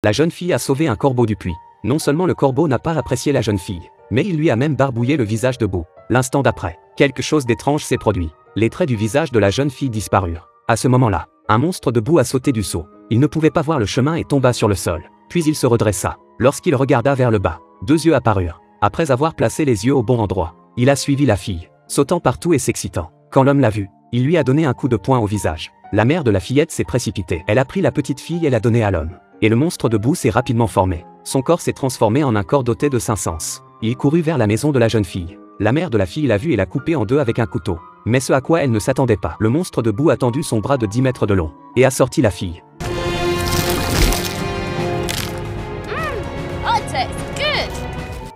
La jeune fille a sauvé un corbeau du puits. Non seulement le corbeau n'a pas apprécié la jeune fille, mais il lui a même barbouillé le visage de boue. L'instant d'après, quelque chose d'étrange s'est produit. Les traits du visage de la jeune fille disparurent. À ce moment-là, un monstre de boue a sauté du seau. Il ne pouvait pas voir le chemin et tomba sur le sol. Puis il se redressa. Lorsqu'il regarda vers le bas, deux yeux apparurent. Après avoir placé les yeux au bon endroit, il a suivi la fille, sautant partout et s'excitant. Quand l'homme l'a vue, il lui a donné un coup de poing au visage. La mère de la fillette s'est précipitée. Elle a pris la petite fille et l'a donnée à l'homme. Et le monstre de boue s'est rapidement formé. Son corps s'est transformé en un corps doté de 5 sens. Il courut vers la maison de la jeune fille. La mère de la fille l'a vue et l'a coupé en deux avec un couteau. Mais ce à quoi elle ne s'attendait pas. Le monstre de boue a tendu son bras de 10 mètres de long et a sorti la fille.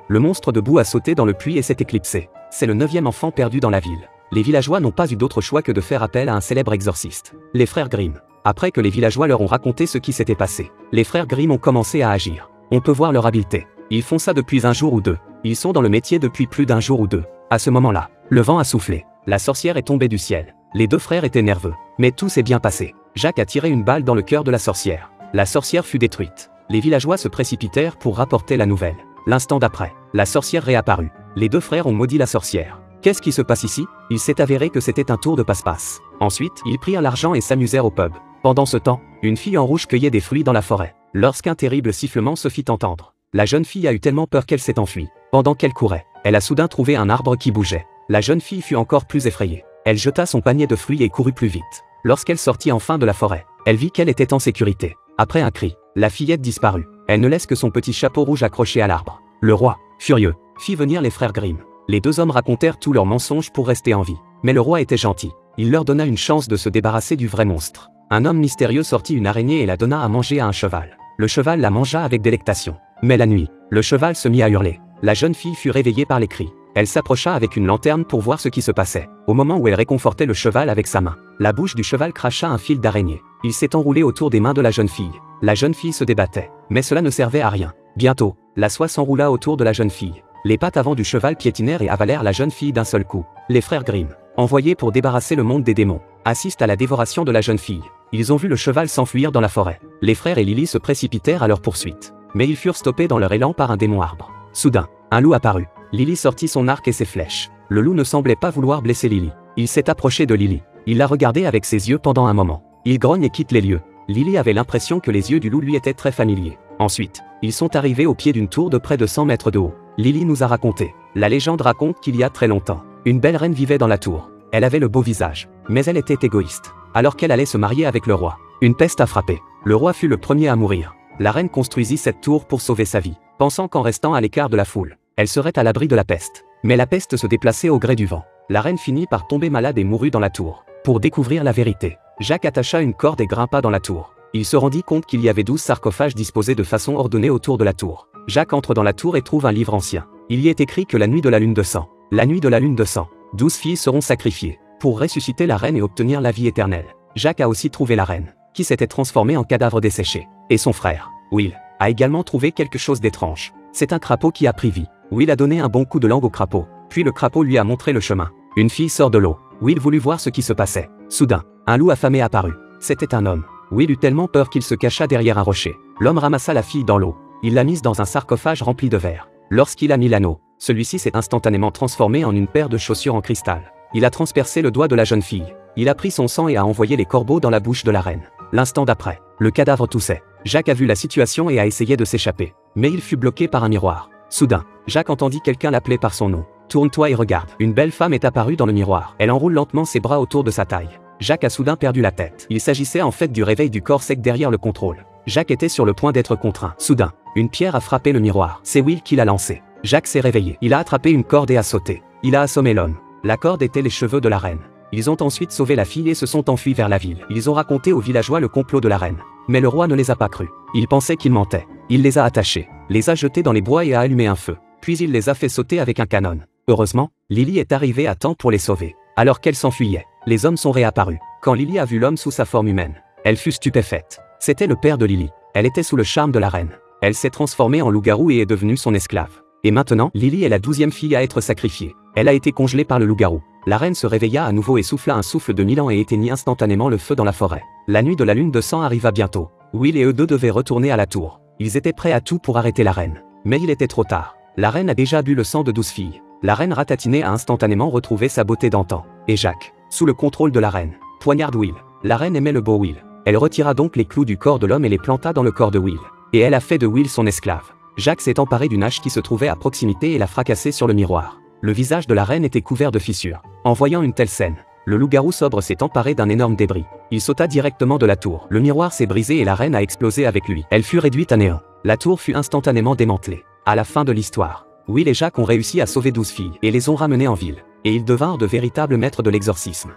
Le monstre de boue a sauté dans le puits et s'est éclipsé. C'est le 9e enfant perdu dans la ville. Les villageois n'ont pas eu d'autre choix que de faire appel à un célèbre exorciste, les frères Grimm. Après que les villageois leur ont raconté ce qui s'était passé, les frères Grimm ont commencé à agir. On peut voir leur habileté. Ils font ça depuis un jour ou deux. Ils sont dans le métier depuis plus d'un jour ou deux. À ce moment-là, le vent a soufflé. La sorcière est tombée du ciel. Les deux frères étaient nerveux. Mais tout s'est bien passé. Jacques a tiré une balle dans le cœur de la sorcière. La sorcière fut détruite. Les villageois se précipitèrent pour rapporter la nouvelle. L'instant d'après, la sorcière réapparut. Les deux frères ont maudit la sorcière. Qu'est-ce qui se passe ici? Il s'est avéré que c'était un tour de passe-passe. Ensuite, ils prirent l'argent et s'amusèrent au pub. Pendant ce temps, une fille en rouge cueillait des fruits dans la forêt. Lorsqu'un terrible sifflement se fit entendre, la jeune fille a eu tellement peur qu'elle s'est enfuie. Pendant qu'elle courait, elle a soudain trouvé un arbre qui bougeait. La jeune fille fut encore plus effrayée. Elle jeta son panier de fruits et courut plus vite. Lorsqu'elle sortit enfin de la forêt, elle vit qu'elle était en sécurité. Après un cri, la fillette disparut. Elle ne laisse que son petit chapeau rouge accroché à l'arbre. Le roi, furieux, fit venir les frères Grimm. Les deux hommes racontèrent tous leurs mensonges pour rester en vie. Mais le roi était gentil. Il leur donna une chance de se débarrasser du vrai monstre. Un homme mystérieux sortit une araignée et la donna à manger à un cheval. Le cheval la mangea avec délectation. Mais la nuit, le cheval se mit à hurler. La jeune fille fut réveillée par les cris. Elle s'approcha avec une lanterne pour voir ce qui se passait. Au moment où elle réconfortait le cheval avec sa main, la bouche du cheval cracha un fil d'araignée. Il s'est enroulé autour des mains de la jeune fille. La jeune fille se débattait. Mais cela ne servait à rien. Bientôt, la soie s'enroula autour de la jeune fille. Les pattes avant du cheval piétinèrent et avalèrent la jeune fille d'un seul coup. Les frères Grimm, envoyés pour débarrasser le monde des démons, assistent à la dévoration de la jeune fille. Ils ont vu le cheval s'enfuir dans la forêt. Les frères et Lily se précipitèrent à leur poursuite. Mais ils furent stoppés dans leur élan par un démon arbre. Soudain, un loup apparut. Lily sortit son arc et ses flèches. Le loup ne semblait pas vouloir blesser Lily. Il s'est approché de Lily. Il l'a regardée avec ses yeux pendant un moment. Il grogne et quitte les lieux. Lily avait l'impression que les yeux du loup lui étaient très familiers. Ensuite, ils sont arrivés au pied d'une tour de près de 100 mètres de haut. Lily nous a raconté. La légende raconte qu'il y a très longtemps, une belle reine vivait dans la tour. Elle avait le beau visage, mais elle était égoïste. Alors qu'elle allait se marier avec le roi, une peste a frappé. Le roi fut le premier à mourir. La reine construisit cette tour pour sauver sa vie, pensant qu'en restant à l'écart de la foule, elle serait à l'abri de la peste. Mais la peste se déplaçait au gré du vent. La reine finit par tomber malade et mourut dans la tour. Pour découvrir la vérité, Jacques attacha une corde et grimpa dans la tour. Il se rendit compte qu'il y avait 12 sarcophages disposés de façon ordonnée autour de la tour. Jacques entre dans la tour et trouve un livre ancien. Il y est écrit que la nuit de la lune de sang, 12 filles seront sacrifiées pour ressusciter la reine et obtenir la vie éternelle. Jacques a aussi trouvé la reine, qui s'était transformée en cadavre desséché. Et son frère, Will, a également trouvé quelque chose d'étrange. C'est un crapaud qui a pris vie. Will a donné un bon coup de langue au crapaud, puis le crapaud lui a montré le chemin. Une fille sort de l'eau. Will voulut voir ce qui se passait. Soudain, un loup affamé apparut. C'était un homme. Will eut tellement peur qu'il se cacha derrière un rocher. L'homme ramassa la fille dans l'eau. Il l'a mise dans un sarcophage rempli de verre. Lorsqu'il a mis l'anneau, celui-ci s'est instantanément transformé en une paire de chaussures en cristal. Il a transpercé le doigt de la jeune fille. Il a pris son sang et a envoyé les corbeaux dans la bouche de la reine. L'instant d'après, le cadavre toussait. Jacques a vu la situation et a essayé de s'échapper. Mais il fut bloqué par un miroir. Soudain, Jacques entendit quelqu'un l'appeler par son nom. Tourne-toi et regarde. Une belle femme est apparue dans le miroir. Elle enroule lentement ses bras autour de sa taille. Jacques a soudain perdu la tête. Il s'agissait en fait du réveil du corps sec derrière le contrôle. Jacques était sur le point d'être contraint. Soudain, une pierre a frappé le miroir. C'est Will qui l'a lancé. Jacques s'est réveillé. Il a attrapé une corde et a sauté. Il a assommé l'homme. La corde était les cheveux de la reine. Ils ont ensuite sauvé la fille et se sont enfuis vers la ville. Ils ont raconté aux villageois le complot de la reine. Mais le roi ne les a pas crus. Il pensait qu'ils mentaient. Il les a attachés, les a jetés dans les bois et a allumé un feu. Puis il les a fait sauter avec un canon. Heureusement, Lily est arrivée à temps pour les sauver. Alors qu'elle s'enfuyait, les hommes sont réapparus. Quand Lily a vu l'homme sous sa forme humaine, elle fut stupéfaite. C'était le père de Lily. Elle était sous le charme de la reine. Elle s'est transformée en loup-garou et est devenue son esclave. Et maintenant, Lily est la 12e fille à être sacrifiée. Elle a été congelée par le loup-garou. La reine se réveilla à nouveau et souffla un souffle de 1000 ans et éteignit instantanément le feu dans la forêt. La nuit de la lune de sang arriva bientôt. Will et eux deux devaient retourner à la tour. Ils étaient prêts à tout pour arrêter la reine. Mais il était trop tard. La reine a déjà bu le sang de 12 filles. La reine ratatinée a instantanément retrouvé sa beauté d'antan. Et Jacques, sous le contrôle de la reine, poignarde Will. La reine aimait le beau Will. Elle retira donc les clous du corps de l'homme et les planta dans le corps de Will. Et elle a fait de Will son esclave. Jacques s'est emparé d'une hache qui se trouvait à proximité et l'a fracassée sur le miroir. Le visage de la reine était couvert de fissures. En voyant une telle scène, le loup-garou sobre s'est emparé d'un énorme débris. Il sauta directement de la tour. Le miroir s'est brisé et la reine a explosé avec lui. Elle fut réduite à néant. La tour fut instantanément démantelée. À la fin de l'histoire, Will et Jacques ont réussi à sauver 12 filles et les ont ramenées en ville. Et ils devinrent de véritables maîtres de l'exorcisme.